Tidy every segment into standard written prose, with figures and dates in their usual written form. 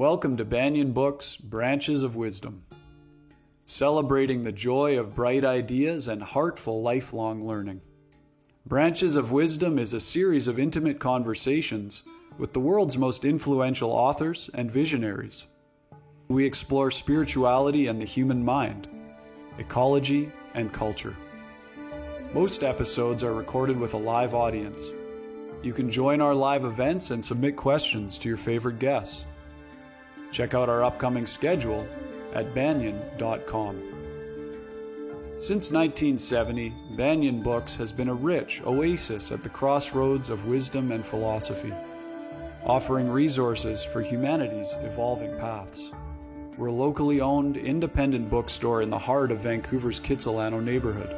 Welcome to Banyan Books, Branches of Wisdom, celebrating the joy of bright ideas and heartful lifelong learning. Branches of Wisdom is a series of intimate conversations with the world's most influential authors and visionaries. We explore spirituality and the human mind, ecology and culture. Most episodes are recorded with a live audience. You can join our live events and submit questions to your favorite guests. Check out our upcoming schedule at banyan.com. Since 1970, Banyan Books has been a rich oasis at the crossroads of wisdom and philosophy, offering resources for humanity's evolving paths. We're a locally owned, independent bookstore in the heart of Vancouver's Kitsilano neighborhood.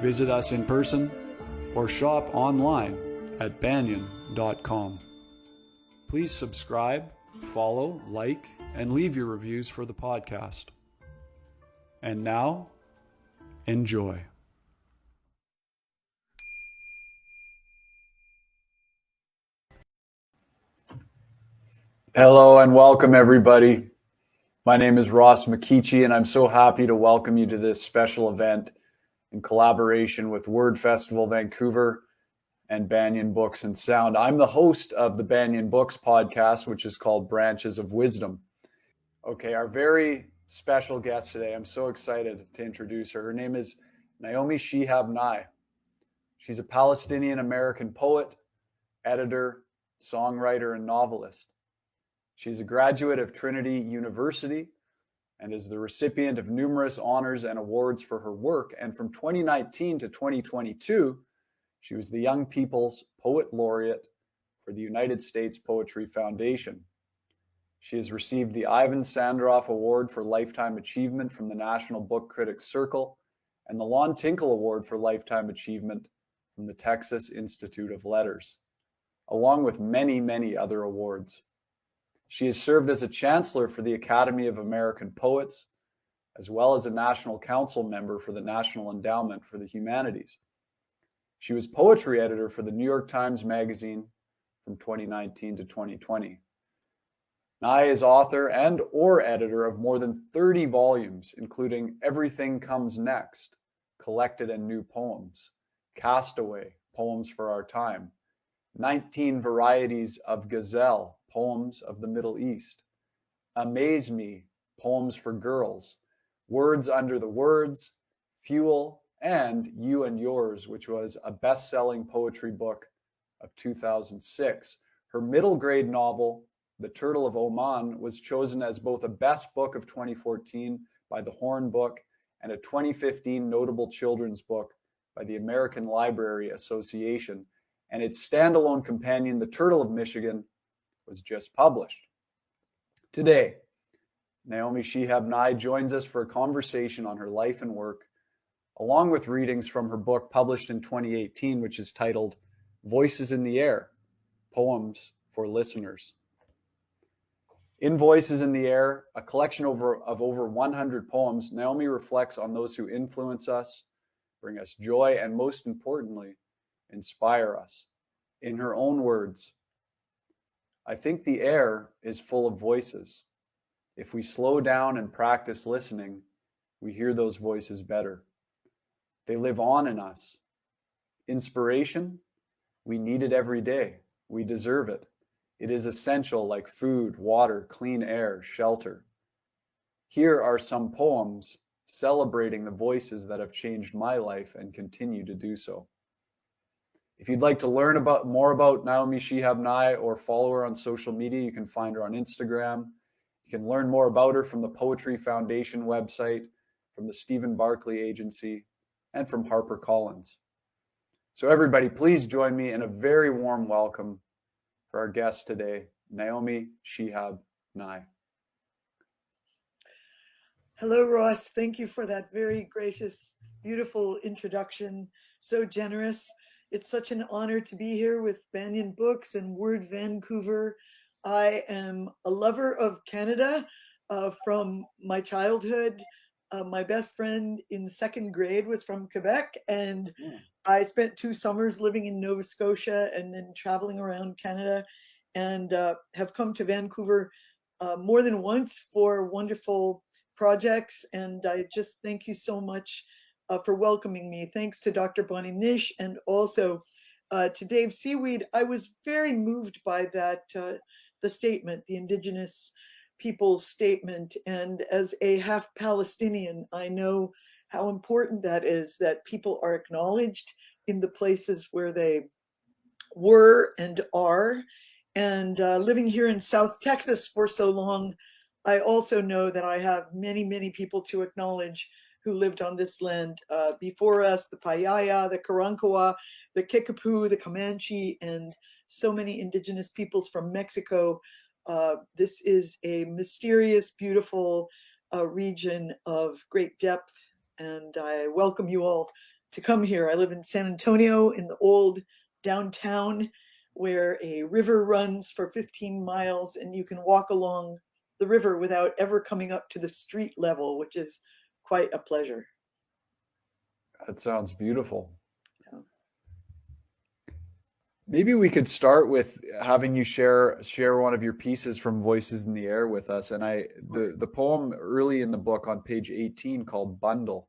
Visit us in person or shop online at banyan.com. Please subscribe, follow, like, and leave your reviews for the podcast. And now, enjoy. Hello and welcome, everybody. My name is Ross McKeechee, and I'm so happy to welcome you to this special event in collaboration with Word Festival Vancouver and Banyan Books and Sound. I'm the host of the Banyan Books podcast, which is called Branches of Wisdom. Okay, our very special guest today, I'm so excited to introduce her. Her name is Naomi Shihab. She's a Palestinian-American poet, editor, songwriter, and novelist. She's a graduate of Trinity University and is the recipient of numerous honors and awards for her work. And from 2019 to 2022, she was the Young People's Poet Laureate for the United States Poetry Foundation. She has received the Ivan Sandroff Award for Lifetime Achievement from the National Book Critics Circle and the Lon Tinkle Award for Lifetime Achievement from the Texas Institute of Letters, along with many, many other awards. She has served as a chancellor for the Academy of American Poets, as well as a National Council member for the National Endowment for the Humanities. She was poetry editor for the New York Times Magazine from 2019 to 2020. Nye is author and or editor of more than 30 volumes, including Everything Comes Next, Collected and New Poems, Castaway, Poems for Our Time, 19 Varieties of Gazelle, Poems of the Middle East, Amaze Me, Poems for Girls, Words Under the Words, Fuel, and You and Yours, which was a best-selling poetry book of 2006. Her middle grade novel, The Turtle of Oman, was chosen as both a best book of 2014 by the Horn Book and a 2015 notable children's book by the American Library Association. And its standalone companion, The Turtle of Michigan, was just published. Today, Naomi Shihab joins us for a conversation on her life and work, along with readings from her book published in 2018, which is titled Voices in the Air, Poems for Listeners. In Voices in the Air, a collection of over 100 poems, Naomi reflects on those who influence us, bring us joy, and most importantly, inspire us. In her own words, I think the air is full of voices. If we slow down and practice listening, we hear those voices better. They live on in us. Inspiration, we need it every day. We deserve it. It is essential, like food, water, clean air, shelter. Here are some poems celebrating the voices that have changed my life and continue to do so. If you'd like to learn more about Naomi Shihab or follow her on social media, you can find her on Instagram. You can learn more about her from the Poetry Foundation website, from the Stephen Barclay Agency, and from HarperCollins. So everybody, please join me in a very warm welcome for our guest today, Naomi Shihab. Hello, Ross. Thank you for that very gracious, beautiful introduction. So generous. It's such an honor to be here with Banyan Books and Word Vancouver. I am a lover of Canada from my childhood. My best friend in second grade was from Quebec, and I spent 2 summers living in Nova Scotia and then traveling around Canada, and have come to Vancouver more than once for wonderful projects. And I just thank you so much for welcoming me. Thanks to Dr. Bonnie Nish and also to Dave Seaweed. I was very moved by that, the statement, the Indigenous people's statement. And as a half Palestinian, I know how important that is, that people are acknowledged in the places where they were and are. And living here in South Texas for so long, I also know that I have many, many people to acknowledge who lived on this land before us, the Payaya, the Karankawa, the Kickapoo, the Comanche, and so many indigenous peoples from Mexico. This is a mysterious, beautiful region of great depth, and I welcome you all to come here. I live in San Antonio in the old downtown where a river runs for 15 miles and you can walk along the river without ever coming up to the street level, which is quite a pleasure. That sounds beautiful. Yeah. Maybe we could start with having you share one of your pieces from Voices in the Air with us. And the poem early in the book on page 18 called Bundle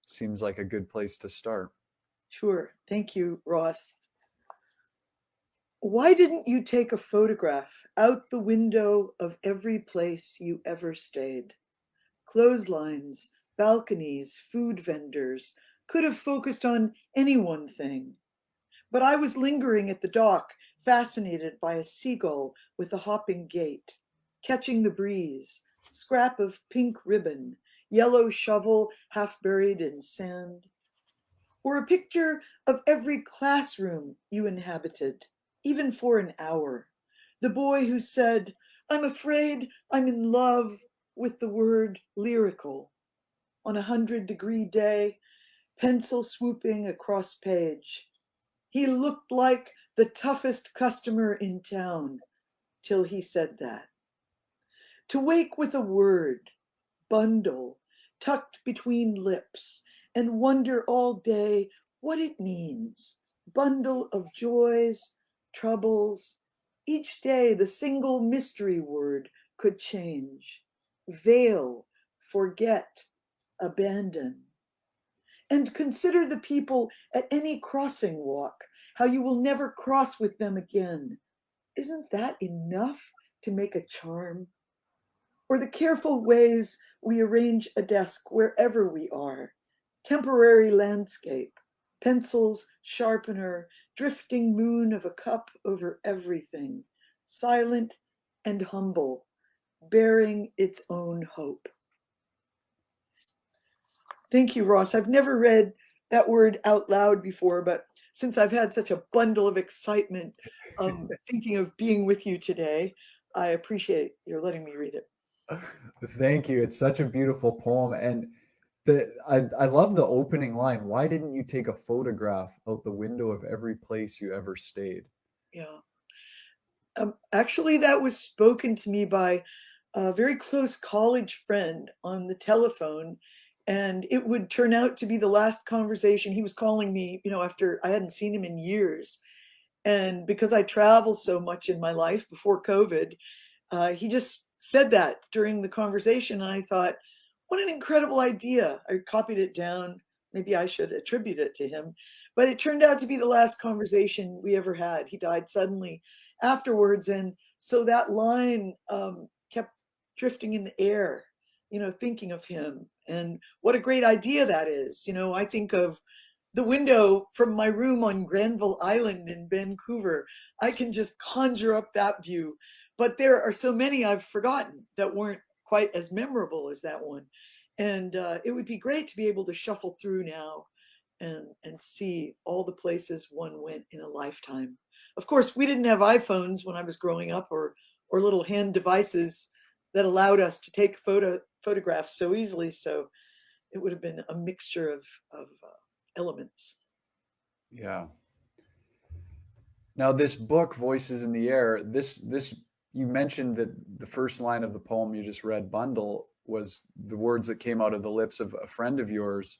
seems like a good place to start. Sure. Thank you, Ross. Why didn't you take a photograph out the window of every place you ever stayed? Clotheslines, balconies, food vendors, could have focused on any one thing. But I was lingering at the dock, fascinated by a seagull with a hopping gait, catching the breeze, scrap of pink ribbon, yellow shovel half buried in sand. Or a picture of every classroom you inhabited, even for an hour. The boy who said, "I'm afraid I'm in love with the word lyrical." On a 100-degree day, pencil swooping across page. He looked like the toughest customer in town till he said that. To wake with a word, bundle, tucked between lips, and wonder all day what it means. Bundle of joys, troubles. Each day the single mystery word could change. Veil, forget, abandon. And consider the people at any crossing walk, how you will never cross with them again. Isn't that enough to make a charm? Or the careful ways we arrange a desk wherever we are. Temporary landscape, pencils, sharpener, drifting moon of a cup over everything, silent and humble, bearing its own hope. Thank you, Ross. I've never read that word out loud before, but since I've had such a bundle of excitement thinking of being with you today, I appreciate your letting me read it. Thank you. It's such a beautiful poem. And I love the opening line. Why didn't you take a photograph out the window of every place you ever stayed? Yeah. Actually, that was spoken to me by a very close college friend on the telephone. And it would turn out to be the last conversation. He was calling me, after I hadn't seen him in years. And because I travel so much in my life before COVID, he just said that during the conversation. And I thought, what an incredible idea. I copied it down. Maybe I should attribute it to him. But it turned out to be the last conversation we ever had. He died suddenly afterwards. And so that line kept drifting in the air, thinking of him. And what a great idea that is. I think of the window from my room on Granville Island in Vancouver. I can just conjure up that view. But there are so many I've forgotten that weren't quite as memorable as that one. And it would be great to be able to shuffle through now and see all the places one went in a lifetime. Of course, we didn't have iPhones when I was growing up, or little hand devices that allowed us to take photographs so easily. So it would have been a mixture of elements. Yeah. Now, this book, Voices in the Air, this you mentioned that the first line of the poem you just read, Bundle, was the words that came out of the lips of a friend of yours.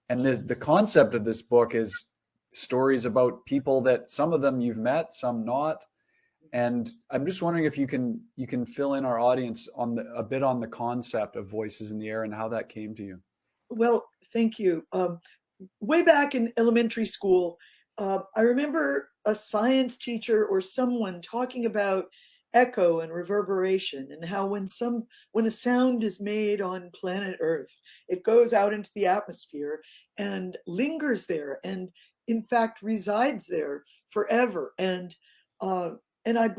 And the concept of this book is stories about people that some of them you've met, some not. And I'm just wondering if you can fill in our audience on a bit on the concept of voices in the air and how that came to you. Well, thank you. Way back in elementary school, I remember a science teacher or someone talking about echo and reverberation, and how when a sound is made on planet Earth, it goes out into the atmosphere and lingers there, and in fact resides there forever. Uh, and I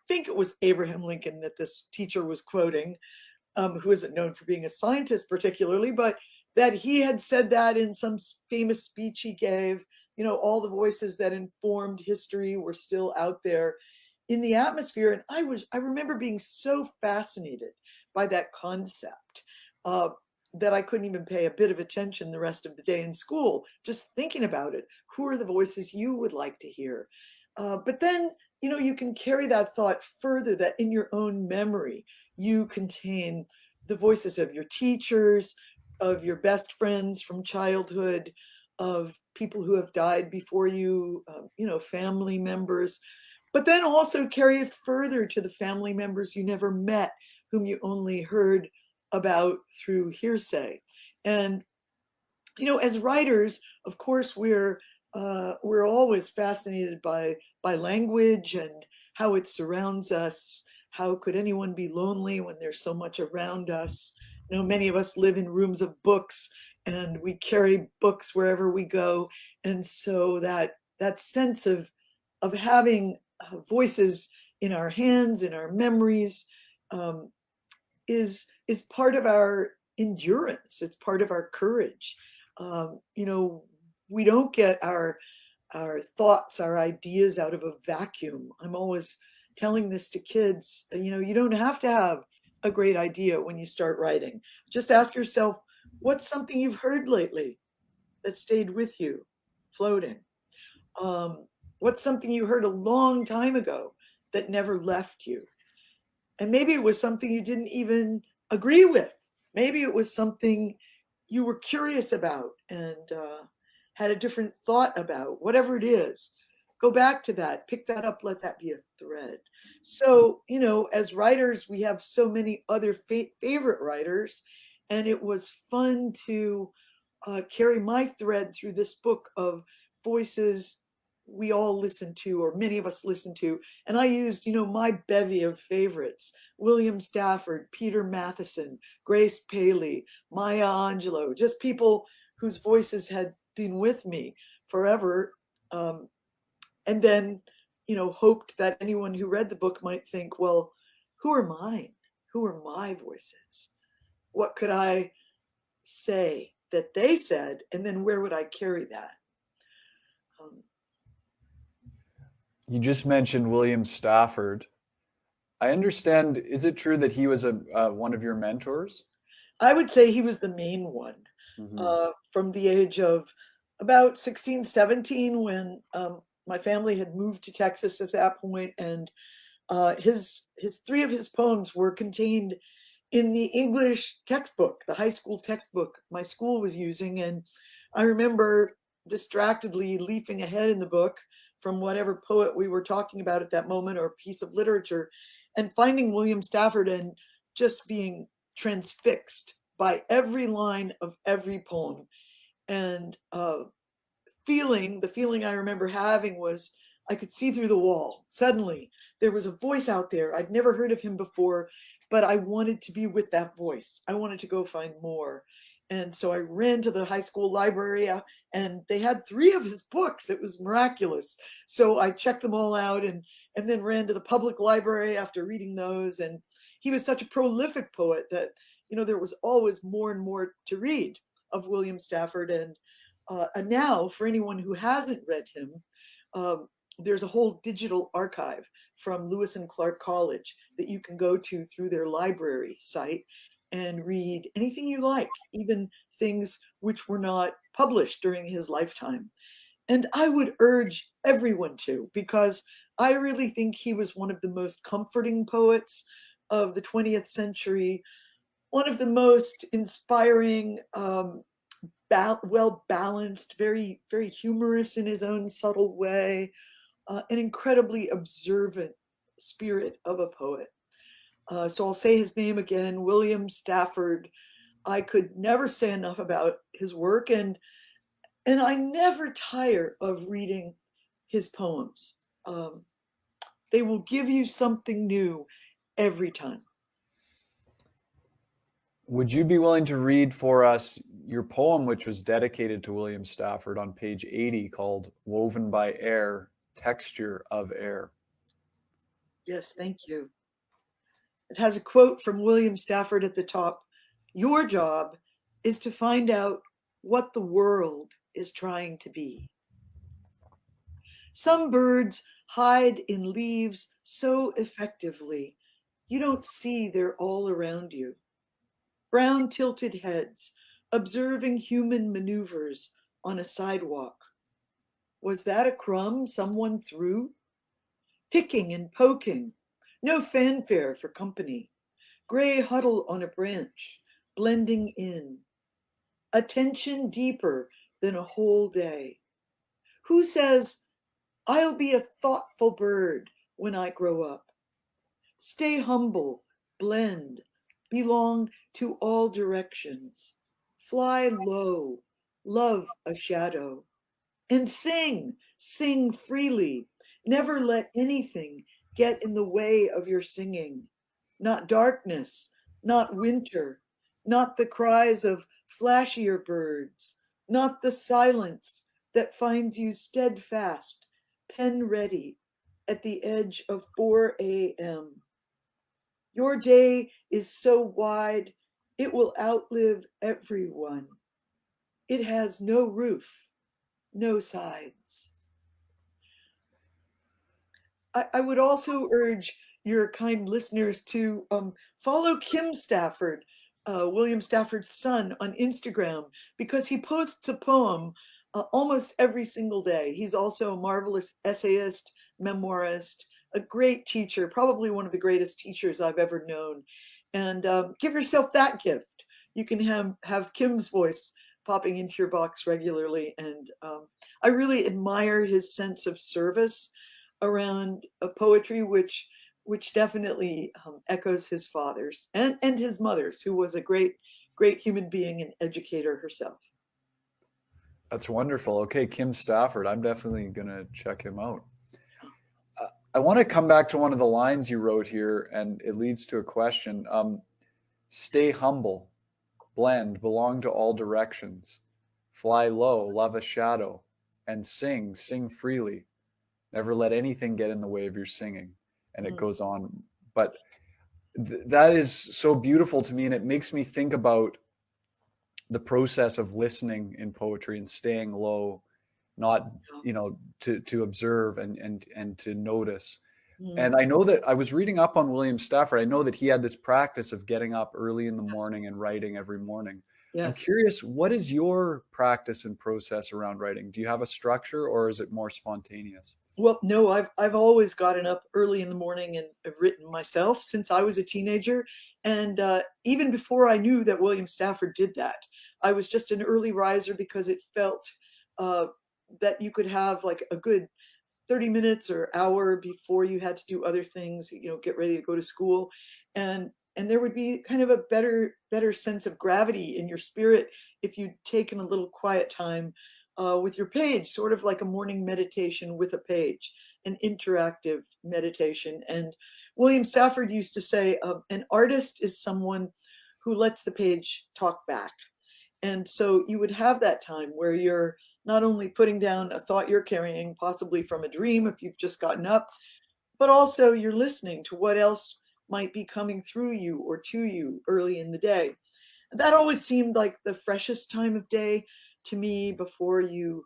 think it was Abraham Lincoln that this teacher was quoting, who isn't known for being a scientist particularly, but that he had said that in some famous speech he gave. You know, all the voices that informed history were still out there in the atmosphere. And I remember being so fascinated by that concept, uh, that I couldn't even pay a bit of attention the rest of the day in school, just thinking about it. Who are the voices you would like to hear? But then, you know, you can carry that thought further, that in your own memory, you contain the voices of your teachers, of your best friends from childhood, of people who have died before you, you know, family members, but then also carry it further to the family members you never met, whom you only heard about through hearsay. And you know, as writers, of course, we're always fascinated by language and how it surrounds us. How could anyone be lonely when there's so much around us? You know, many of us live in rooms of books, and we carry books wherever we go, and so that sense of having voices in our hands, in our memories, um, is part of our endurance. It's part of our courage. You know, we don't get our thoughts, our ideas out of a vacuum. I'm always telling this to kids. You know, you don't have to have a great idea when you start writing. Just ask yourself, what's something you've heard lately that stayed with you, floating? Um, what's something you heard a long time ago that never left you? And maybe it was something you didn't even agree with. Maybe it was something you were curious about and had a different thought about. Whatever it is, go back to that, pick that up, let that be a thread. So, you know, as writers, we have so many other favorite writers, and it was fun to carry my thread through this book of voices we all listen to, or many of us listen to. And I used, you know, my bevy of favorites: William Stafford, Peter Matheson, Grace Paley, Maya Angelou, just people whose voices had been with me forever. Um, and then, you know, hoped that anyone who read the book might think, well, who are mine? Who are my voices? What could I say that they said? And then where would I carry that? Um, You just mentioned William Stafford. I understand. Is it true that he was a one of your mentors? I would say he was the main one, Hmm. from the age of about 16, 17, when my family had moved to Texas at that point, and his three of his poems were contained in the English textbook, the high school textbook my school was using. And I remember distractedly leafing ahead in the book from whatever poet we were talking about at that moment, or piece of literature, and finding William Stafford and just being transfixed by every line of every poem. And the feeling I remember having was I could see through the wall. Suddenly, there was a voice out there. I'd never heard of him before, but I wanted to be with that voice. I wanted to go find more. And so I ran to the high school library, and they had three of his books. It was miraculous. So I checked them all out, and then ran to the public library after reading those. And he was such a prolific poet that, you know, there was always more and more to read of William Stafford. And now, for anyone who hasn't read him, um, there's a whole digital archive from Lewis and Clark College that you can go to through their library site and read anything you like, even things which were not published during his lifetime. And I would urge everyone to, because I really think he was one of the most comforting poets of the 20th century, one of the most inspiring, well balanced, very humorous in his own subtle way, an incredibly observant spirit of a poet. So I'll say his name again, William Stafford. I could never say enough about his work, and I never tire of reading his poems. Um, they will give you something new every time. Would you be willing to read for us your poem, which was dedicated to William Stafford on page 80, called Woven by Air, Texture of Air? Yes, thank you. It has a quote from William Stafford at the top. Your job is to find out what the world is trying to be. Some birds hide in leaves so effectively, you don't see they're all around you. Brown tilted heads, observing human maneuvers on a sidewalk. Was that a crumb someone threw? Picking and poking, no fanfare for company. Gray huddle on a branch, blending in. Attention deeper than a whole day. Who says, I'll be a thoughtful bird when I grow up? Stay humble, blend, belong to all directions. Fly low, love a shadow. And sing freely. Never let anything get in the way of your singing. Not darkness, not winter, not the cries of flashier birds, not the silence that finds you steadfast, pen ready, at the edge of 4 a.m. Your day is so wide, it will outlive everyone. It has no roof, no sides. I would also urge your kind listeners to follow Kim Stafford, William Stafford's son, on Instagram, because he posts a poem almost every single day. He's also a marvelous essayist, memoirist, a great teacher, probably one of the greatest teachers I've ever known. And give yourself that gift. You can have Kim's voice popping into your box regularly. And I really admire his sense of service around poetry, which definitely echoes his father's and his mother's, who was a great human being and educator herself. That's wonderful. Okay, Kim Stafford, I'm definitely going to check him out. I want to come back to one of the lines you wrote here, and it leads to a question. Stay humble, blend, belong to all directions, fly low, love a shadow, and sing freely. Never let anything get in the way of your singing. And it goes on. But that is so beautiful to me. And it makes me think about the process of listening in poetry and staying low, not, to observe and to notice. And I know that I was reading up on William Stafford. I know that he had this practice of getting up early in the morning and writing every morning. Yes. I'm curious, what is your practice and process around writing? Do you have a structure, or is it more spontaneous? Well, no, I've always gotten up early in the morning and have written myself since I was a teenager. And even before I knew that William Stafford did that, I was just an early riser because it felt that you could have like a good 30 minutes or hour before you had to do other things, get ready to go to school. And there would be kind of a better sense of gravity in your spirit if you'd taken a little quiet time with your page, sort of like a morning meditation with a page, an interactive meditation. And William Stafford used to say, an artist is someone who lets the page talk back. And so you would have that time where you're not only putting down a thought you're carrying, possibly from a dream if you've just gotten up, but also you're listening to what else might be coming through you or to you early in the day. That always seemed like the freshest time of day to me before you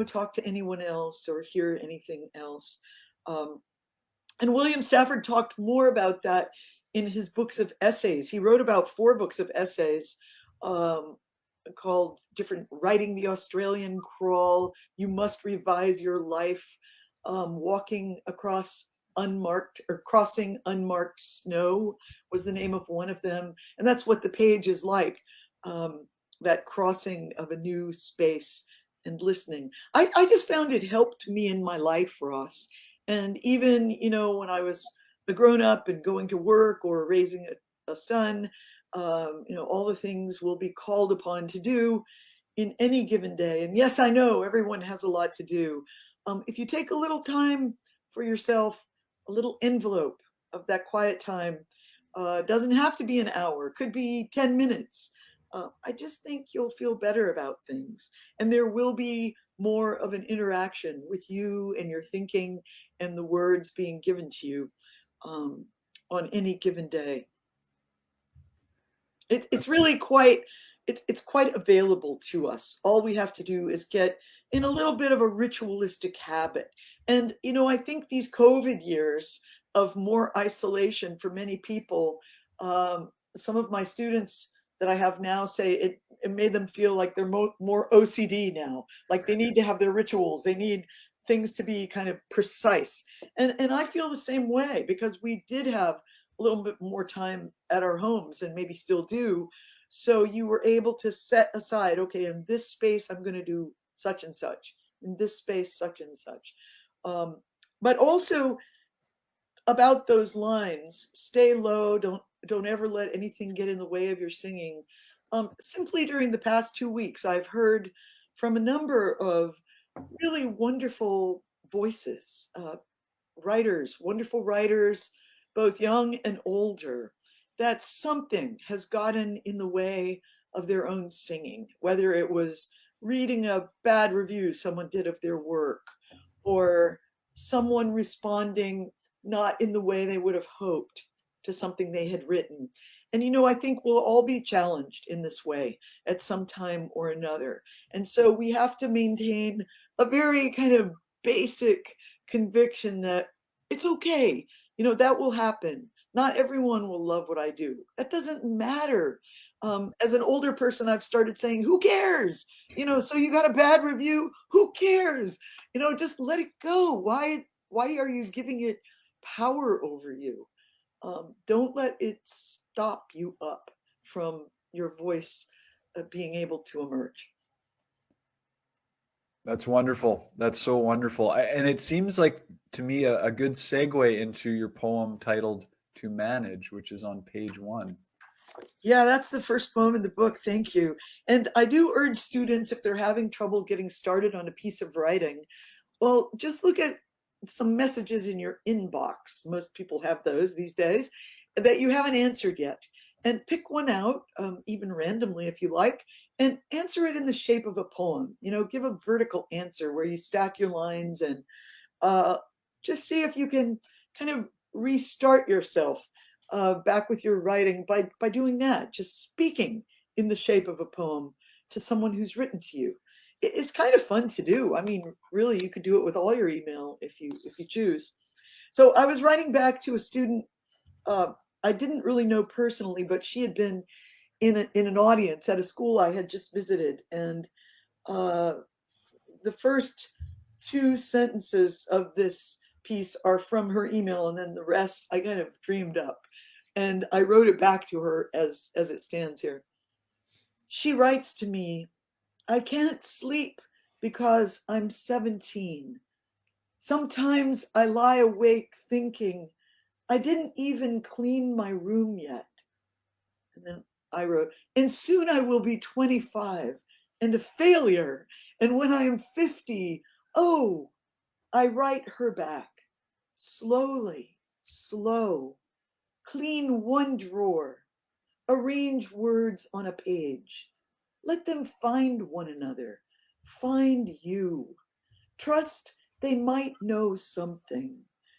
talk to anyone else or hear anything else. And William Stafford talked more about that in his books of essays. He wrote about 4 books of essays called different Writing the Australian Crawl, You Must Revise Your Life, Walking Across Unmarked or Crossing Unmarked Snow was the name of one of them. And that's what the page is like, that crossing of a new space and listening. I just found it helped me in my life, Ross. And even, when I was a grown up and going to work or raising a son, all the things we'll be called upon to do in any given day. And yes, I know everyone has a lot to do. If you take a little time for yourself, a little envelope of that quiet time, doesn't have to be an hour, could be 10 minutes. I just think you'll feel better about things. And there will be more of an interaction with you and your thinking and the words being given to you on any given day. It's really it's quite available to us. All we have to do is get in a little bit of a ritualistic habit. And I think these COVID years of more isolation for many people, some of my students that I have now say it made them feel like they're more OCD now, like they need to have their rituals, they need things to be kind of precise. And I feel the same way, because we did have a little bit more time at our homes, and maybe still do. So you were able to set aside, okay, in this space, I'm going to do such and such, in this space, such and such. But also about those lines, stay low, don't ever let anything get in the way of your singing. Simply during the past 2 weeks, I've heard from a number of really wonderful voices, wonderful writers, both young and older, that something has gotten in the way of their own singing, whether it was reading a bad review someone did of their work, or someone responding not in the way they would have hoped to something they had written. And I think we'll all be challenged in this way at some time or another. And so we have to maintain a very kind of basic conviction that it's okay. That will happen. Not everyone will love what I do. That doesn't matter. As an older person, I've started saying, who cares? So you got a bad review, who cares? Just let it go. Why are you giving it power over you? Don't let it stop you up from your voice being able to emerge. That's wonderful. That's so wonderful. And it seems like to me a good segue into your poem titled To Manage, which is on page 1. Yeah, that's the first poem in the book. Thank you. And I do urge students, if they're having trouble getting started on a piece of writing, well, just look at some messages in your inbox. Most people have those these days that you haven't answered yet. And pick one out, even randomly if you like, and answer it in the shape of a poem. Give a vertical answer where you stack your lines, and just see if you can kind of restart yourself back with your writing by doing that, just speaking in the shape of a poem to someone who's written to you. It's kind of fun to do. I mean, really, you could do it with all your email if you choose. So I was writing back to a student I didn't really know personally, but she had been in an audience at a school I had just visited, and the first 2 sentences of this piece are from her email, and then the rest I kind of dreamed up, and I wrote it back to her as it stands here. She writes to me, I can't sleep because I'm 17. Sometimes I lie awake thinking I didn't even clean my room yet. And then I wrote, and soon I will be 25 and a failure. And when I am 50, oh, I write her back. Slowly, slow. Clean one drawer. Arrange words on a page. Let them find one another. Find you. Trust they might know something.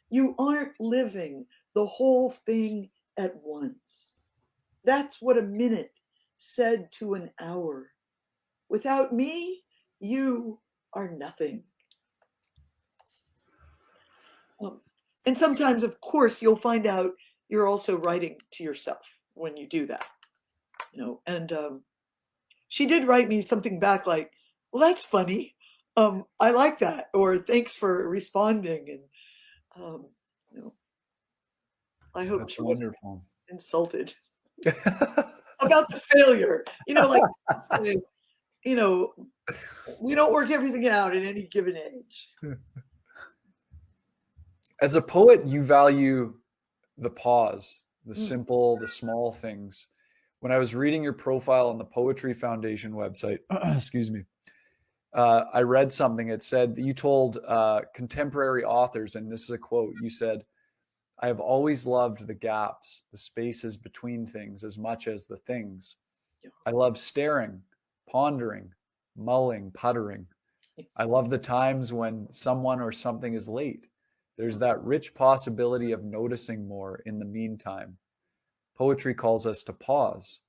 You aren't living the whole thing at once. That's what a minute said to an hour. Without me, you are nothing. And sometimes, of course, you'll find out you're also writing to yourself when you do that. And she did write me something back like, well, that's funny. I like that. Or thanks for responding. And, I hope That's she wasn't wonderful. insulted about the failure. Like, saying, we don't work everything out at any given age. As a poet, you value the pause, the Mm. simple, the small things. When I was reading your profile on the Poetry Foundation website, excuse me, I read something. It said that you told contemporary authors, and this is a quote, you said, I have always loved the gaps, the spaces between things as much as the things. Yeah. I love staring, pondering, mulling, puttering. I love the times when someone or something is late. There's that rich possibility of noticing more in the meantime. Poetry calls us to pause.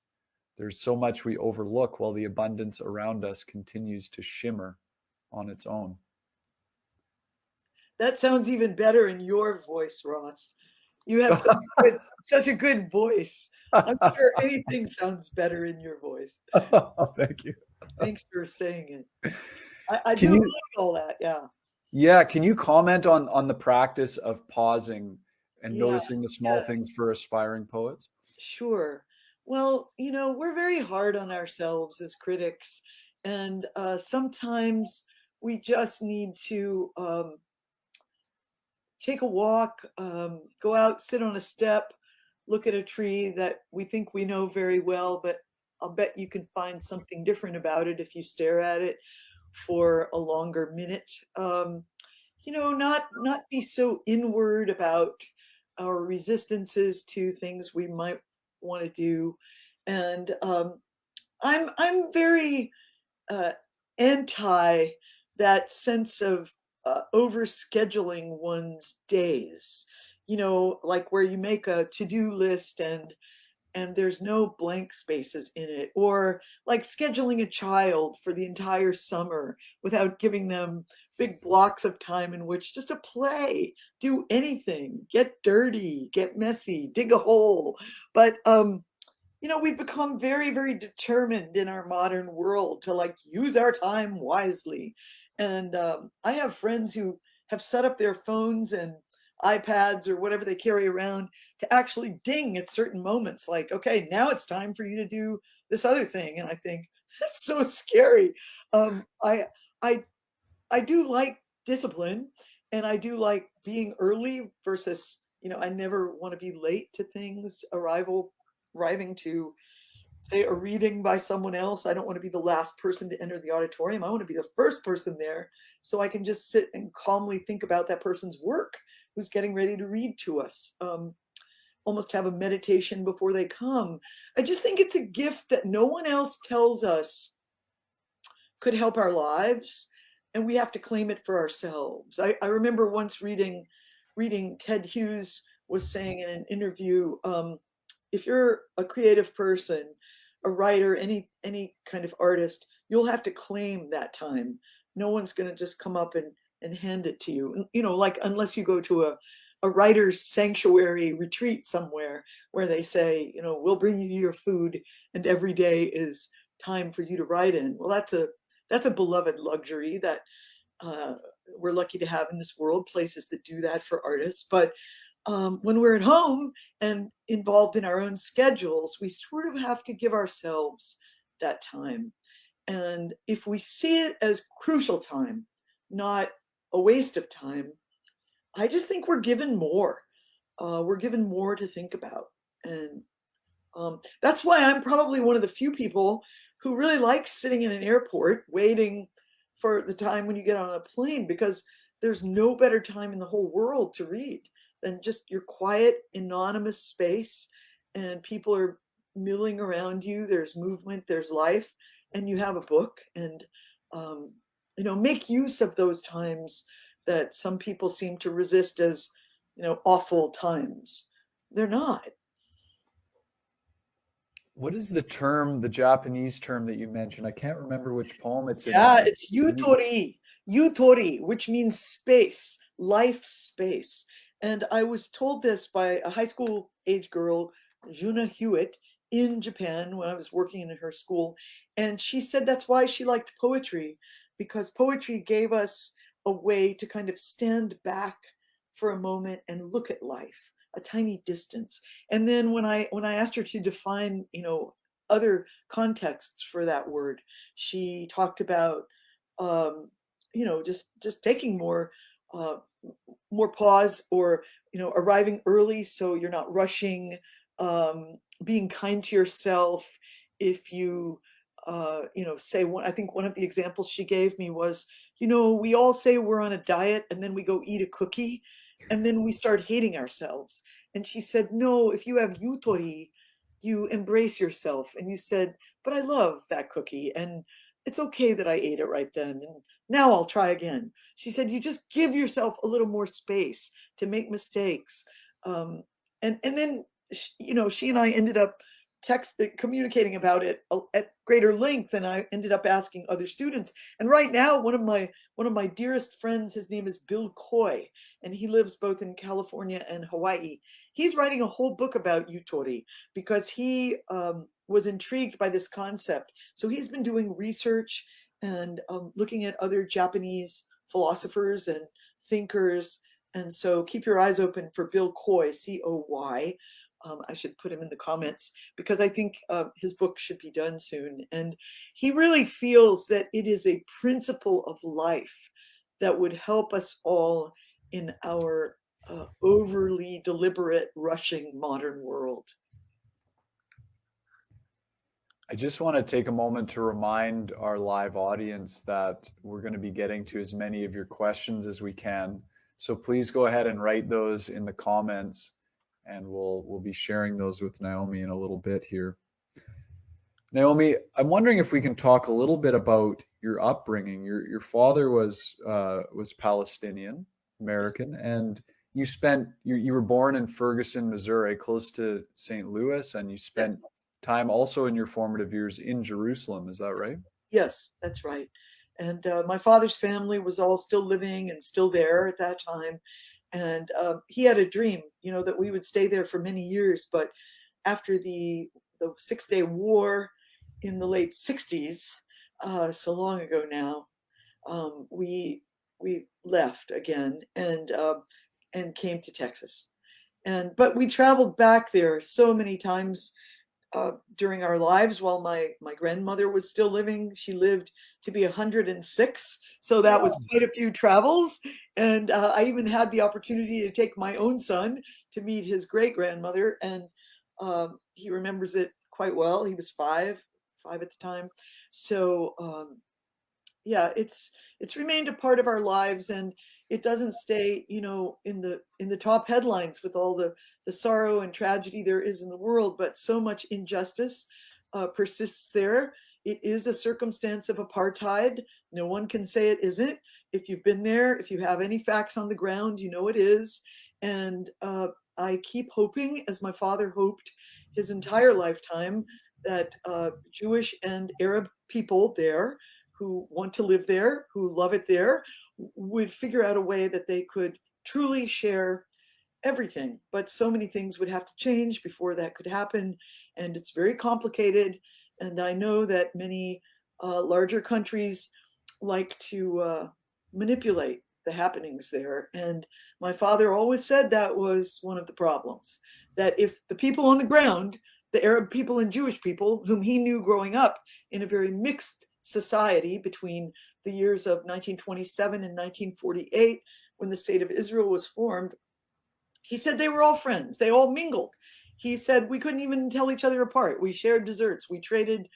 There's so much we overlook while the abundance around us continues to shimmer on its own. That sounds even better in your voice, Ross. You have such a good voice. I'm sure anything sounds better in your voice. Thank you. Thanks for saying it. I do Can you, like all that. Yeah. yeah, can you comment on the practice of pausing and Yes. noticing the small Yes. things for aspiring poets? Sure. Well, we're very hard on ourselves as critics, and sometimes we just need to take a walk, go out, sit on a step, look at a tree that we think we know very well, but I'll bet you can find something different about it if you stare at it for a longer minute. Not be so inward about our resistances to things we might want to do, and I'm very uh, anti that sense of overscheduling one's days. Like where you make a to-do list and there's no blank spaces in it, or like scheduling a child for the entire summer without giving them big blocks of time in which just to play, do anything, get dirty, get messy, dig a hole. But we've become very, very determined in our modern world to like use our time wisely. And I have friends who have set up their phones and iPads or whatever they carry around to actually ding at certain moments, like, okay, now it's time for you to do this other thing. And I think that's so scary. Um, I, I, I do like discipline, and I do like being early versus, I never want to be late to things, arriving to say a reading by someone else. I don't want to be the last person to enter the auditorium. I want to be the first person there so I can just sit and calmly think about that person's work who's getting ready to read to us. Almost have a meditation before they come. I just think it's a gift that no one else tells us could help our lives, and we have to claim it for ourselves. I remember once reading Ted Hughes was saying in an interview, if you're a creative person, a writer, any kind of artist, you'll have to claim that time. No one's going to just come up and hand it to you. Like unless you go to a writer's sanctuary retreat somewhere where they say, we'll bring you your food and every day is time for you to write in. Well, that's a beloved luxury that uh, we're lucky to have in this world, places that do that for artists. But when we're at home and involved in our own schedules, we sort of have to give ourselves that time. And if we see it as crucial time, not a waste of time, I just think we're given more. We're given more to think about. And that's why I'm probably one of the few people who really likes sitting in an airport waiting for the time when you get on a plane, because there's no better time in the whole world to read than just your quiet, anonymous space, and people are milling around you. There's movement, there's life, and you have a book. And make use of those times that some people seem to resist as, awful times. They're not. What is the term, the Japanese term that you mentioned? I can't remember which poem it's in. Yeah, it's yutori, yutori, which means space, life space. And I was told this by a high school age girl, Juna Hewitt, in Japan when I was working in her school. And she said that's why she liked poetry, because poetry gave us a way to kind of stand back for a moment and look at life, a tiny distance. And then when I asked her to define, other contexts for that word, she talked about just taking uh, more pause, or arriving early so you're not rushing, being kind to yourself. If you say one, I think one of the examples she gave me was, we all say we're on a diet and then we go eat a cookie and then we start hating ourselves. And she said, no, if you have yutori, you embrace yourself and you said, but I love that cookie and it's okay that I ate it right then. And now I'll try again. She said, you just give yourself a little more space to make mistakes. And then, she and I ended up communicating about it at greater length, and I ended up asking other students. And right now, one of my dearest friends, his name is Bill Coy, and he lives both in California and Hawaii. He's writing a whole book about yutori because he was intrigued by this concept. So he's been doing research and looking at other Japanese philosophers and thinkers. And so keep your eyes open for Bill Coy, Coy. I should put him in the comments because I think his book should be done soon. And he really feels that it is a principle of life that would help us all in our overly deliberate, rushing modern world. I just want to take a moment to remind our live audience that we're going to be getting to as many of your questions as we can. So please go ahead and write those in the comments, and we'll be sharing those with Naomi in a little bit here. Naomi, I'm wondering if we can talk a little bit about your upbringing. Your father was Palestinian American, and you were born in Ferguson, Missouri, close to St. Louis, and you spent time also in your formative years in Jerusalem. Is that right? Yes, that's right. And my father's family was all still living and still there at that time. And he had a dream, that we would stay there for many years. But after the 6 Day War in the late 60s, so long ago now, we left again and came to Texas. But we traveled back there so many times during our lives while my grandmother was still living. She lived to be 106, so that was quite a few travels. And I even had the opportunity to take my own son to meet his great grandmother, and he remembers it quite well. He was five at the time. So yeah, it's remained a part of our lives, and it doesn't stay, in the top headlines with all the sorrow and tragedy there is in the world, but so much injustice persists there. It is a circumstance of apartheid. No one can say it isn't. If you've been there, if you have any facts on the ground, it is. And I keep hoping, as my father hoped his entire lifetime, that Jewish and Arab people there who want to live there, who love it there, would figure out a way that they could truly share everything. But so many things would have to change before that could happen. And it's very complicated. And I know that many larger countries like to manipulate the happenings there. And my father always said that was one of the problems, that if the people on the ground, the Arab people and Jewish people, whom he knew growing up in a very mixed society between the years of 1927 and 1948, when the state of Israel was formed, he said they were all friends. They all mingled. He said we couldn't even tell each other apart. We shared desserts. We traded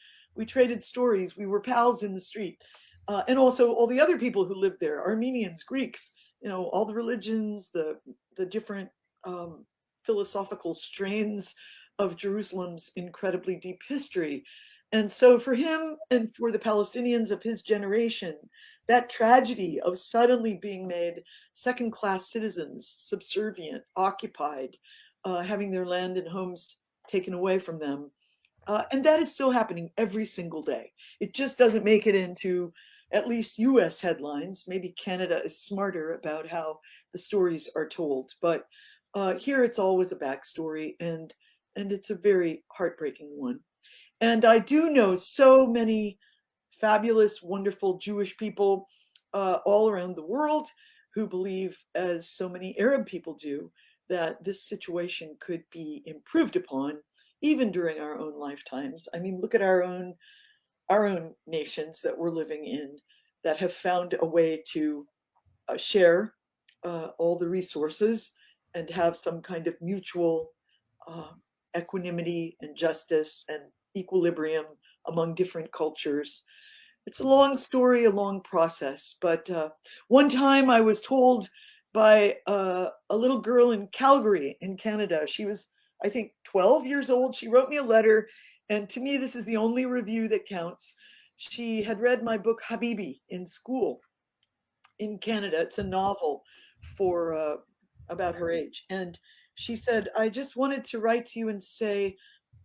stories. We were pals in the street. And also all the other people who lived there, Armenians, Greeks, all the religions, the different philosophical strains of Jerusalem's incredibly deep history. And so for him and for the Palestinians of his generation, that tragedy of suddenly being made second-class citizens, subservient, occupied, having their land and homes taken away from them. And that is still happening every single day. It just doesn't make it into at least US headlines. Maybe Canada is smarter about how the stories are told. But here it's always a backstory, and it's a very heartbreaking one. And I do know so many fabulous, wonderful Jewish people all around the world who believe, as so many Arab people do, that this situation could be improved upon even during our own lifetimes. I mean, look at our own nations that we're living in that have found a way to share all the resources and have some kind of mutual uh, equanimity and justice and equilibrium among different cultures. It's a long story, a long process. But one time I was told by a little girl in Calgary in Canada, she was, I think, 12 years old. She wrote me a letter. And to me, this is the only review that counts. She had read my book Habibi in school in Canada. It's a novel for about her age. And she said, I just wanted to write to you and say,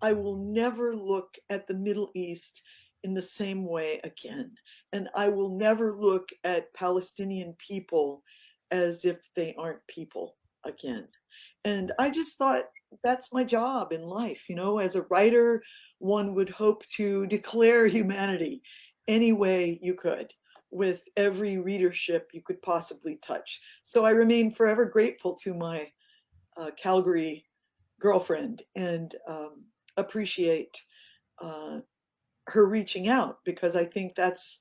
I will never look at the Middle East in the same way again. And I will never look at Palestinian people as if they aren't people again. And I just thought that's my job in life. You know, as a writer, one would hope to declare humanity any way you could with every readership you could possibly touch. So I remain forever grateful to my Calgary girlfriend and appreciate uh, her reaching out, because I think that's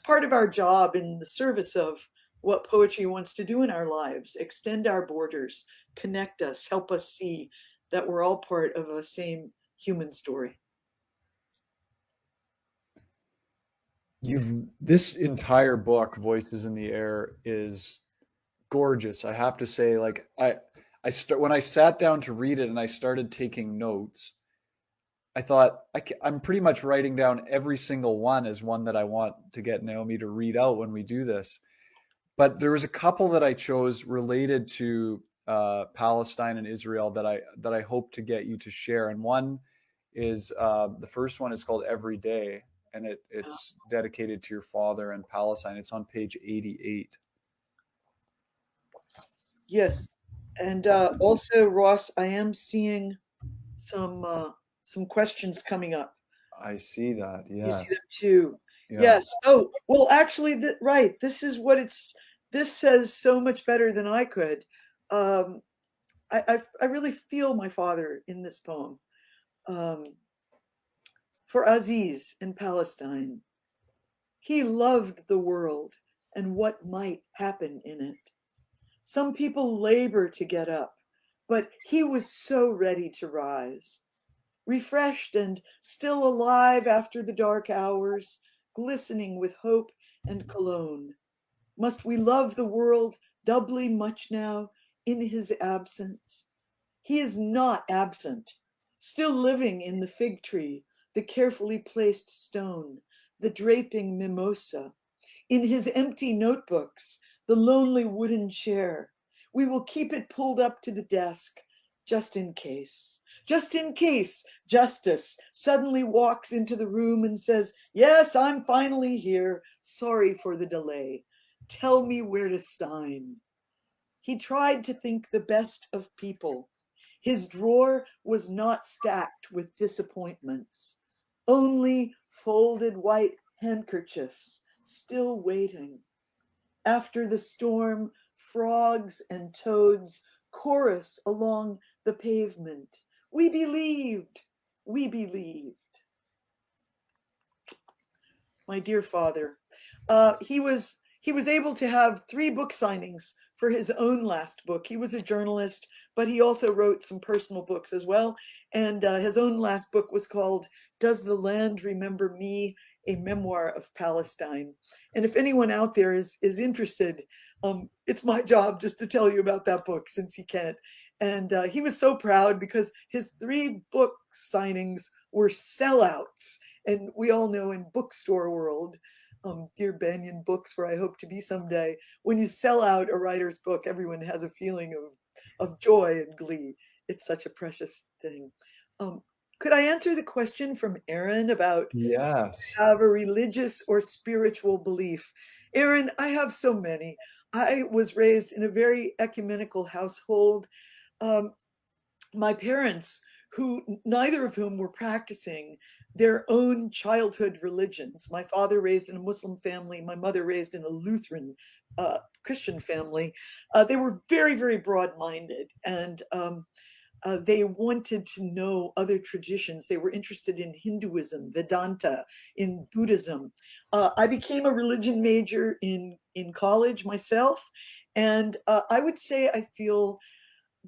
part of our job in the service of what poetry wants to do in our lives: extend our borders, connect us, help us see that we're all part of a same human story. You've this entire book, Voices in the Air, is gorgeous. I have to say, like when I sat down to read it and I started taking notes, I thought I'm pretty much writing down every single one as one that I want to get Naomi to read out when we do this. But there was a couple that I chose related to Palestine and Israel that I hope to get you to share. And one is the first one is called Every Day, and it's dedicated to your father and Palestine. It's on page 88. Yes, and also Ross, I am seeing some uh, some questions coming up. I see that. You see them Yes. too. Yeah. Yes. Oh, well, actually, right. This is what it's. This says so much better than I could. Um, I really feel my father in this poem. Um, for Aziz in Palestine, he loved the world and what might happen in it. Some people labor to get up, but he was so ready to rise, refreshed and still alive after the dark hours, glistening with hope and cologne. Must we love the world doubly much now in his absence? He is not absent, still living in the fig tree, the carefully placed stone, the draping mimosa, in his empty notebooks, the lonely wooden chair. We will keep it pulled up to the desk, just in case. Just in case Justice suddenly walks into the room and says, Yes, I'm finally here. Sorry for the delay. Tell me where to sign. He tried to think the best of people. His drawer was not stacked with disappointments, only folded white handkerchiefs still waiting. After the storm, frogs and toads chorus along the pavement. We believed, we believed. My dear father. He was able to have 3 book signings for his own last book. He was a journalist, but he also wrote some personal books as well. And his own last book was called "Does the Land Remember Me?" A memoir of Palestine. And if anyone out there is interested, it's my job just to tell you about that book since he can't. And he was so proud because his 3 book signings were sellouts. And we all know in bookstore world, dear Banyan Books, where I hope to be someday, when you sell out a writer's book, everyone has a feeling of joy and glee. It's such a precious thing. Um, could I answer the question from Aaron about Yes. have a religious or spiritual belief? Aaron, I have so many. I was raised in a very ecumenical household. Um, my parents, who neither of whom were practicing their own childhood religions. My father raised in a Muslim family, my mother raised in a Lutheran Christian family. They were very, very broad-minded, and they wanted to know other traditions. They were interested in Hinduism, Vedanta, in Buddhism. I became a religion major in college myself, And I would say I feel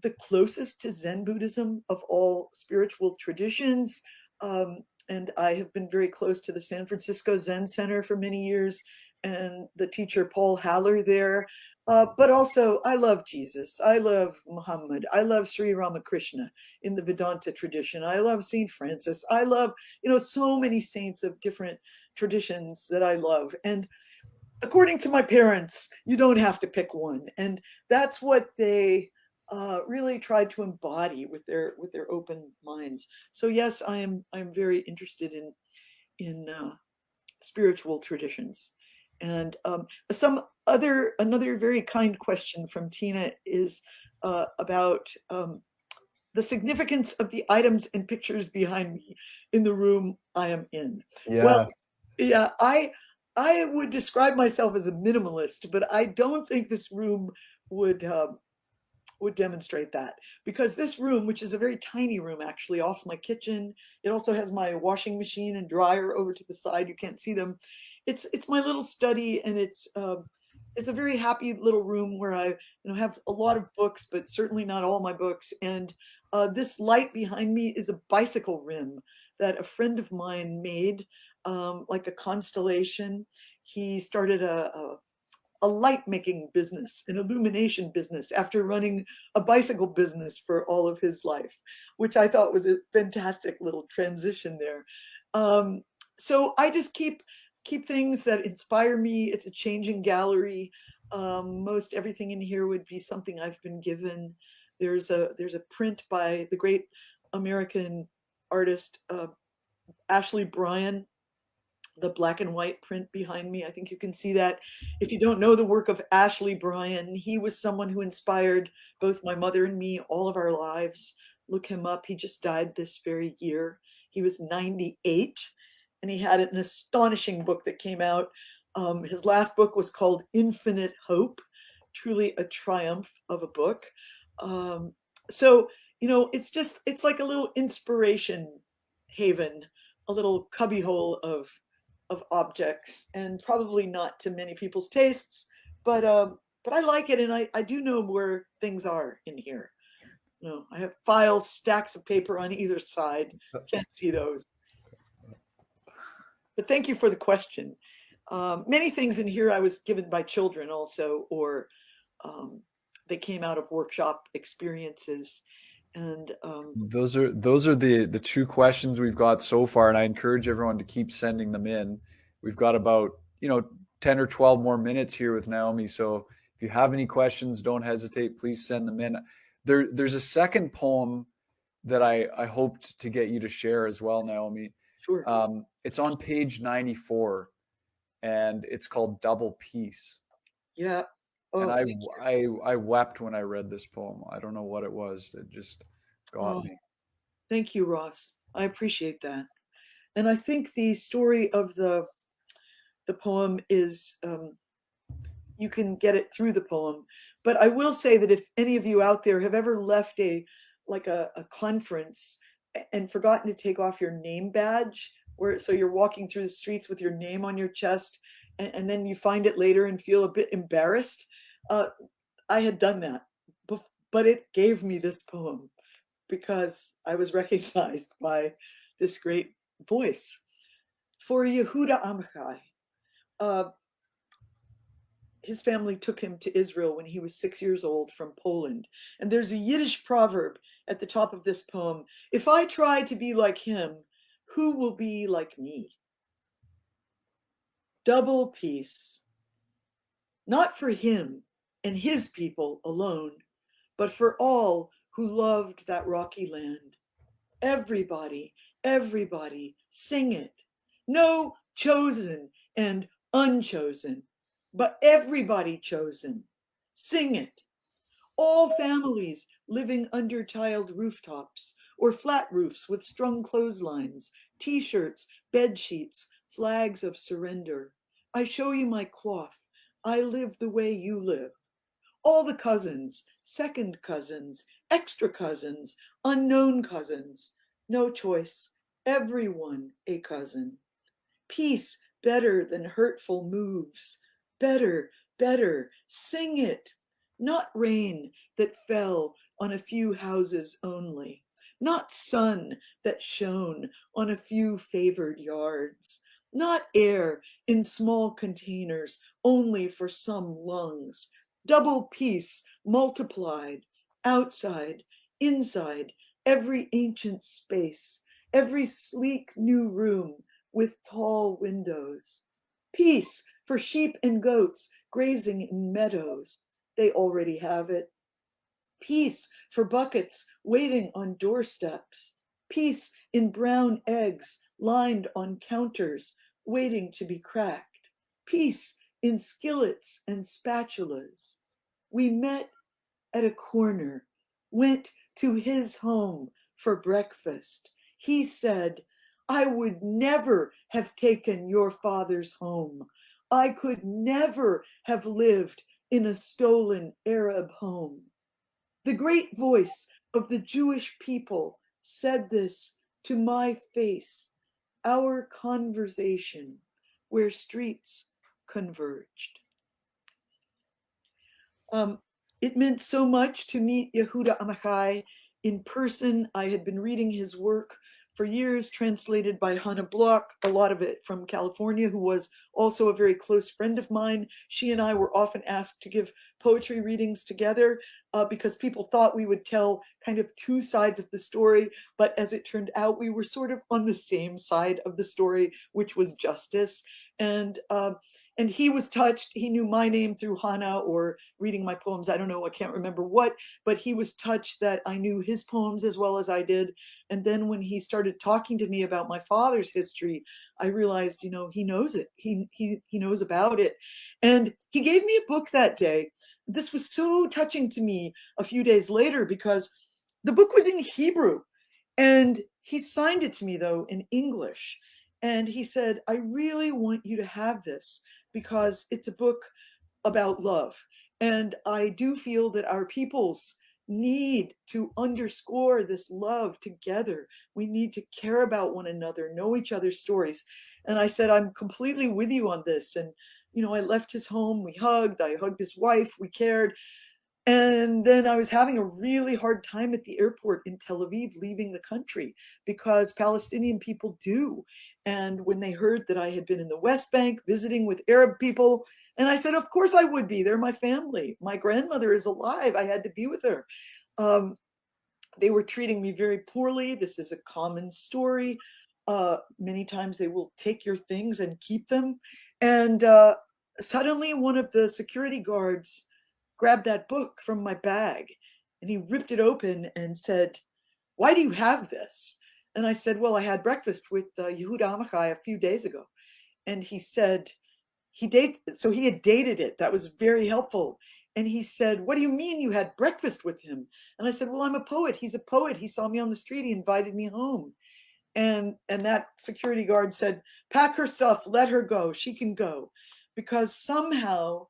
the closest to Zen Buddhism of all spiritual traditions. And I have been very close to the San Francisco Zen Center for many years and the teacher Paul Haller there. But also, I love Jesus. I love Muhammad. I love Sri Ramakrishna in the Vedanta tradition. I love St. Francis. I love, so many saints of different traditions that I love. And according to my parents, you don't have to pick one, and that's what they really tried to embody with their open minds. So yes, I'm very interested in spiritual traditions, and some another very kind question from Tina is about the significance of the items and pictures behind me in the room I am in. Well, Yes. yeah, I would describe myself as a minimalist, but I don't think this room would would demonstrate that, because this room, which is a very tiny room actually, off my kitchen, it also has my washing machine and dryer over to the side. You can't see them. It's my little study, and it's a very happy little room where I have a lot of books, but certainly not all my books. And this light behind me is a bicycle rim that a friend of mine made, like a constellation. He started a light making business, an illumination business, after running a bicycle business for all of his life, which I thought was a fantastic little transition there. Um, so I just keep things that inspire me. It's a changing gallery. Most everything in here would be something I've been given. There's a print by the great American artist Ashley Bryan, the black and white print behind me. I think you can see that. If you don't know the work of Ashley Bryan, he was someone who inspired both my mother and me all of our lives. Look him up. He just died this very year. He was 98, and he had an astonishing book that came out. His last book was called Infinite Hope, truly a triumph of a book. Um, so, it's like a little inspiration haven, a little cubbyhole of objects, and probably not to many people's tastes, but I like it, and I do know where things are in here. I have files, stacks of paper on either side. Can't see those. But thank you for the question. Many things in here I was given by children also, or um, they came out of workshop experiences. And Those are the two questions we've got so far, and I encourage everyone to keep sending them in. We've got about 10 or 12 more minutes here with Naomi, so if you have any questions, don't hesitate. Please send them in. There's a second poem that I hoped to get you to share as well, Naomi. sure. It's on page 94, and it's called Double Peace. Yeah. And Oh, I, thank you. I wept when I read this poem. I don't know what it was. It just got Oh, me. thank you, Ross. I appreciate that. And I think the story of the poem is, you can get it through the poem. But I will say that if any of you out there have ever left a conference and forgotten to take off your name badge, where so you're walking through the streets with your name on your chest, and then you find it later and feel a bit embarrassed, uh, I had done that, but it gave me this poem because I was recognized by this great voice. For Yehuda Amchai, uh, his family took him to Israel when he was 6 years old from Poland. And there's a Yiddish proverb at the top of this poem: if I try to be like him, who will be like me? Double peace, not for him and his people alone, but for all who loved that rocky land. Everybody, everybody, sing it. No chosen and unchosen, but everybody chosen. Sing it. All families living under tiled rooftops or flat roofs with strung clotheslines, t-shirts, bed sheets, flags of surrender. I show you my cloth. I live the way you live. All the cousins, second cousins, extra cousins, unknown cousins. No choice. Everyone a cousin. Peace better than hurtful moves. Better, better. Sing it. not rain that fell on a few houses only, not sun that shone on a few favored yards, not air in small containers only for some lungs, double peace multiplied, outside, inside, every ancient space, every sleek new room with tall windows. Peace for sheep and goats grazing in meadows. They already have it. Peace for buckets waiting on doorsteps. Peace in brown eggs lined on counters waiting to be cracked. Peace in skillets and spatulas. We met at a corner, went to his home for breakfast. He said, I would never have taken your father's home. I could never have lived in a stolen Arab home. The great voice of the Jewish people said this to my face, our conversation where streets converged. Um, it meant so much to meet Yehuda Amichai in person. I had been reading his work for years, translated by Hannah Block, a lot of it from California, who was also a very close friend of mine. She and I were often asked to give poetry readings together because people thought we would tell kind of two sides of the story. But as it turned out, we were sort of on the same side of the story, which was justice. And he was touched. He knew my name through Hannah or reading my poems. I don't know, I can't remember what, but he was touched that I knew his poems as well as I did. And then when he started talking to me about my father's history, I realized, he knows it. He knows about it. And he gave me a book that day. This was so touching to me a few days later because the book was in Hebrew. And he signed it to me, though, in English. And he said, I really want you to have this because it's a book about love. And I do feel that our peoples need to underscore this love together. We need to care about one another, know each other's stories. And I said, I'm completely with you on this. And, I left his home, I hugged his wife, we cared. And then I was having a really hard time at the airport in Tel Aviv, leaving the country, because Palestinian people do. And when they heard that I had been in the West Bank visiting with Arab people, and I said, of course I would be. They're my family. My grandmother is alive. I had to be with her. Um, they were treating me very poorly. This is a common story. Many times they will take your things and keep them. And suddenly one of the security guards grabbed that book from my bag and he ripped it open and said, why do you have this? And I said, well, I had breakfast with Yehuda Amichai a few days ago. And he said, so he had dated it. That was very helpful. And he said, what do you mean you had breakfast with him? And I said, well, I'm a poet. He's a poet. He saw me on the street. He invited me home. And that security guard said, pack her stuff, let her go. She can go. Because somehow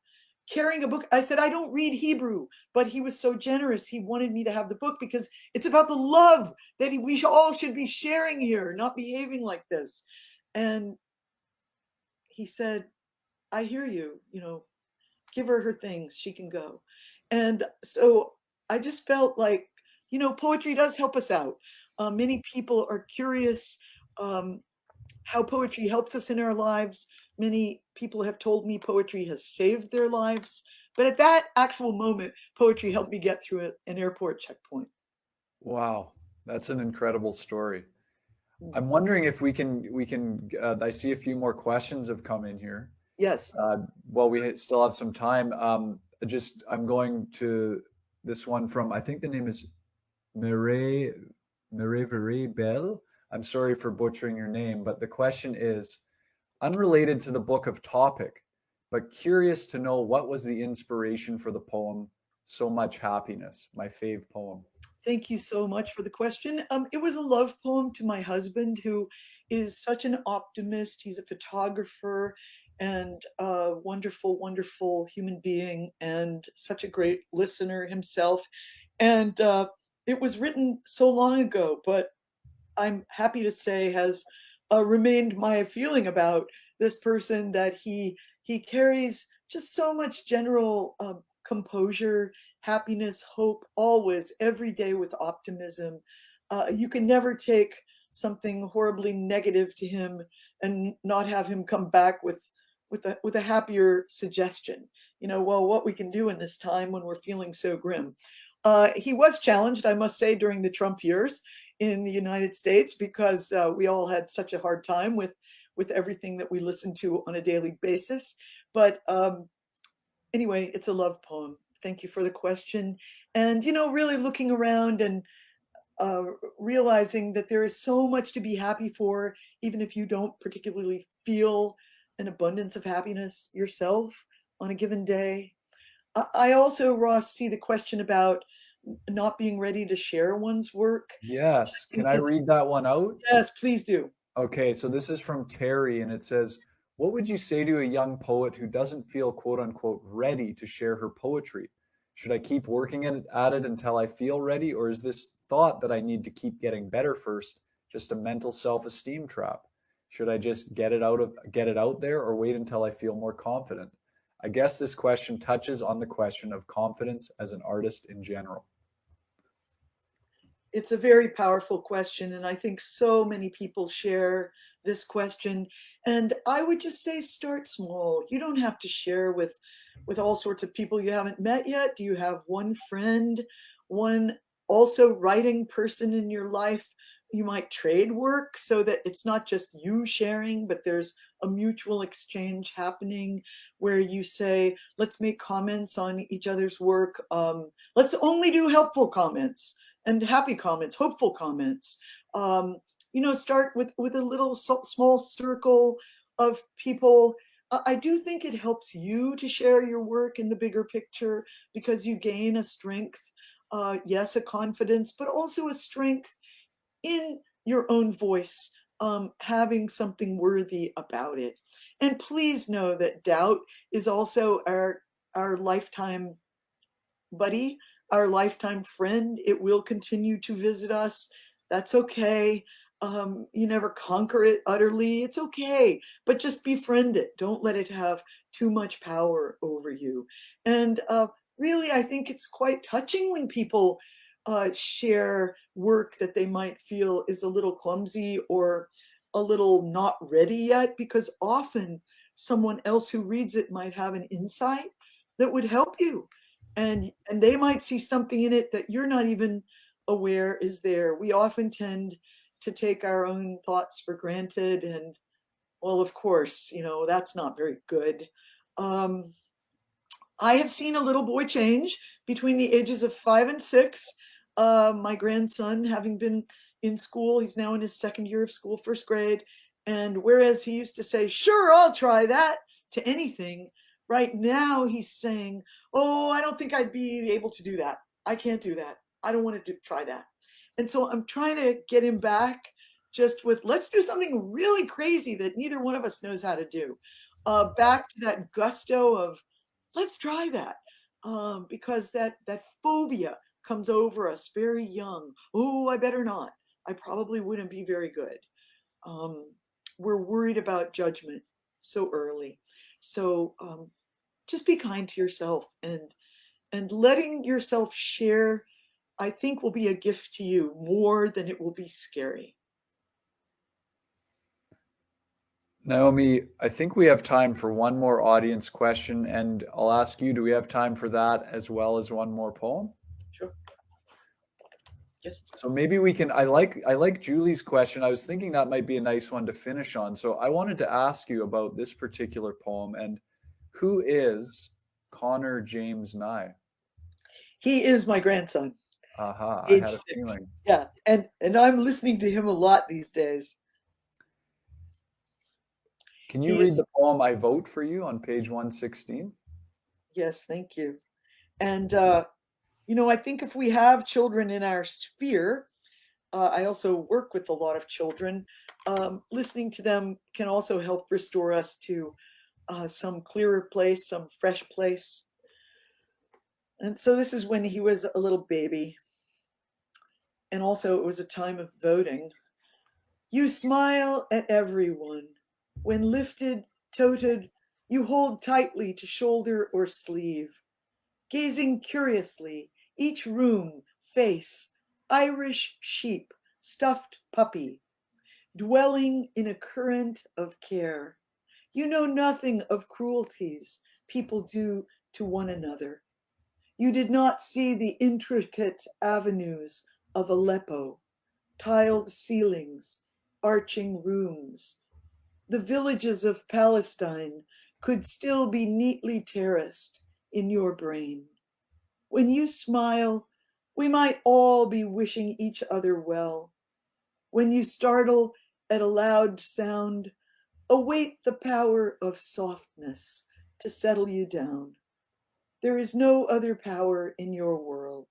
carrying a book, I said, I don't read Hebrew, but he was so generous. He wanted me to have the book because it's about the love that we all should be sharing here, not behaving like this. And he said, I hear you, give her things, she can go. And so I just felt like, poetry does help us out. Many people are curious how poetry helps us in our lives. Many people have told me poetry has saved their lives. But at that actual moment, poetry helped me get through an airport checkpoint. Wow, that's an incredible story. I'm wondering if we can. I see a few more questions have come in here. Yes. Well, we still have some time. I'm going to this one from, I think the name is Mireille Bell. I'm sorry for butchering your name, but the question is unrelated to the book of topic, but curious to know what was the inspiration for the poem So Much Happiness, my fave poem. Thank you so much for the question. It was a love poem to my husband, who is such an optimist. He's a photographer and a wonderful, wonderful human being and such a great listener himself. And it was written so long ago, but I'm happy to say has remained my feeling about this person, that he carries just so much general composure, happiness, hope, always, every day with optimism. You can never take something horribly negative to him and not have him come back with a happier suggestion. Well, what we can do in this time when we're feeling so grim. He was challenged, I must say, during the Trump years in the United States because we all had such a hard time with everything that we listen to on a daily basis. But anyway, it's a love poem. Thank you for the question. And, really looking around and uh, realizing that there is so much to be happy for, even if you don't particularly feel an abundance of happiness yourself on a given day. I also, Ross, see the question about not being ready to share one's work. Yes. I Can think I is, read that one out? yes, please do. Okay, so this is from Terry, and it says, what would you say to a young poet who doesn't feel quote unquote ready to share her poetry? Should I keep working at it until I feel ready, or is this thought that I need to keep getting better first just a mental self-esteem trap? Should I just get it out there, or wait until I feel more confident? I guess this question touches on the question of confidence as an artist in general. It's a very powerful question, and I think so many people share this question. And I would just say start small. You don't have to share with all sorts of people you haven't met yet. Do you have one friend, one also writing person in your life? You might trade work so that it's not just you sharing, but there's a mutual exchange happening where you say, let's make comments on each other's work. Let's only do helpful comments and happy comments, hopeful comments. Start with a little small circle of people. I do think it helps you to share your work in the bigger picture because you gain a strength, yes, a confidence, but also a strength in your own voice, having something worthy about it. And please know that doubt is also our lifetime buddy, our lifetime friend. It will continue to visit us. That's okay. You never conquer it utterly. It's okay, but just befriend it. Don't let it have too much power over you. And really, I think it's quite touching when people share work that they might feel is a little clumsy or a little not ready yet, because often someone else who reads it might have an insight that would help you, and they might see something in it that you're not even aware is there. We often tend to take our own thoughts for granted, and well, of course, that's not very good. um, I have seen a little boy change between the ages of 5 and 6. My grandson, having been in school, he's now in his second year of school, first grade. And whereas he used to say, sure, I'll try that to anything, right now he's saying, oh, I don't think I'd be able to do that. I can't do that. I don't want to try that. And so I'm trying to get him back just with, let's do something really crazy that neither one of us knows how to do. Back to that gusto of, let's try that, because that phobia comes over us very young. Oh, I better not. I probably wouldn't be very good. Um, we're worried about judgment so early. So just be kind to yourself, and letting yourself share, I think, will be a gift to you more than it will be scary. Naomi, I think we have time for one more audience question, and I'll ask you, do we have time for that as well as one more poem? Sure. Yes. So maybe we can, I like Julie's question. I was thinking that might be a nice one to finish on. So I wanted to ask you about this particular poem, and who is Connor James Nye? He is my grandson, Aha, I age had a 6. feeling. Yeah, and I'm listening to him a lot these days. Can you He read is, the poem I Vote for You on page 116? yes, thank you. And I think if we have children in our sphere, I also work with a lot of children. Listening to them can also help restore us to some clearer place, some fresh place. And so this is when he was a little baby. And also, it was a time of voting. You smile at everyone. When lifted, toted, you hold tightly to shoulder or sleeve. gazing curiously, each room, face, Irish sheep, stuffed puppy, dwelling in a current of care. You know nothing of cruelties people do to one another. You did not see the intricate avenues of Aleppo, tiled ceilings, arching rooms. The villages of Palestine could still be neatly terraced in your brain. When you smile, we might all be wishing each other well. When you startle at a loud sound, await the power of softness to settle you down. There is no other power in your world.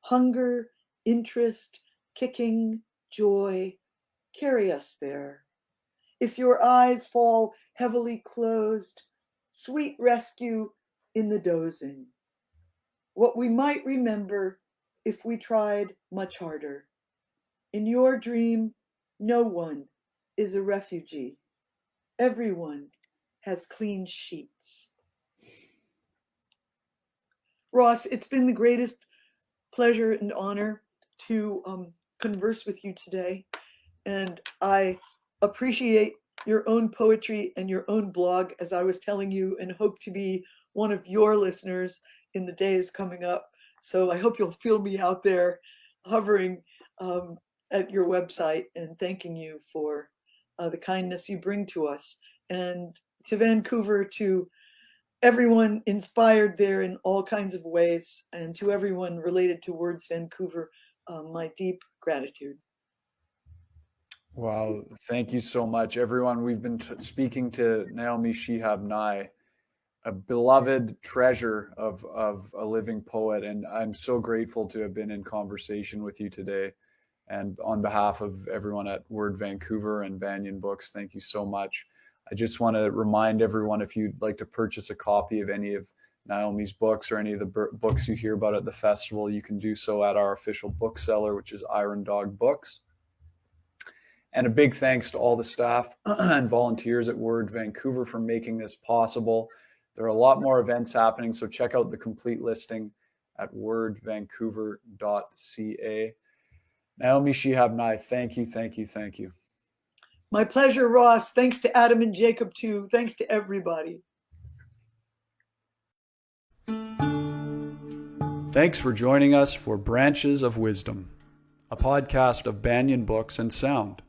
Hunger, interest, kicking, joy, carry us there. If your eyes fall heavily closed, sweet rescue in the dozing. What we might remember if we tried much harder. In your dream, no one is a refugee. Everyone has clean sheets. Ross, it's been the greatest pleasure and honor to converse with you today. And I appreciate your own poetry and your own blog, as I was telling you, and hope to be one of your listeners in the days coming up. So I hope you'll feel me out there hovering at your website and thanking you for the kindness you bring to us. And to Vancouver, to everyone inspired there in all kinds of ways, and to everyone related to Words Vancouver, my deep gratitude. Wow, thank you so much, everyone. We've been speaking to Naomi Shihab Nye, a beloved treasure of a living poet, and I'm so grateful to have been in conversation with you today. And on behalf of everyone at Word Vancouver and Banyan Books, thank you so much. I just want to remind everyone, if you'd like to purchase a copy of any of Naomi's books or any of the books you hear about at the festival, you can do so at our official bookseller, which is Iron Dog Books. And a big thanks to all the staff and volunteers at Word Vancouver for making this possible. There are a lot more events happening, so check out the complete listing at wordvancouver.ca. Naomi Shihab Nye, thank you, thank you, thank you. My pleasure, Ross. Thanks to Adam and Jacob, too. Thanks to everybody. Thanks for joining us for Branches of Wisdom, a podcast of Banyan Books and Sound,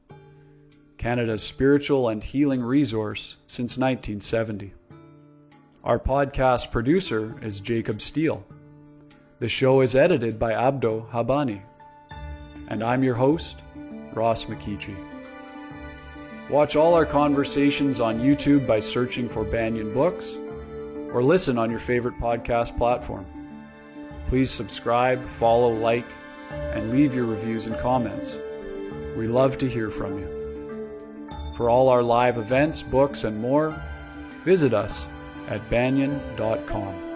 Canada's spiritual and healing resource since 1970. Our podcast producer is Jacob Steele. The show is edited by Abdo Habani. And I'm your host, Ross McKeechee. Watch all our conversations on YouTube by searching for Banyan Books, or listen on your favorite podcast platform. Please subscribe, follow, like, and leave your reviews and comments. We love to hear from you. For all our live events, books, and more, visit us at banyan.com.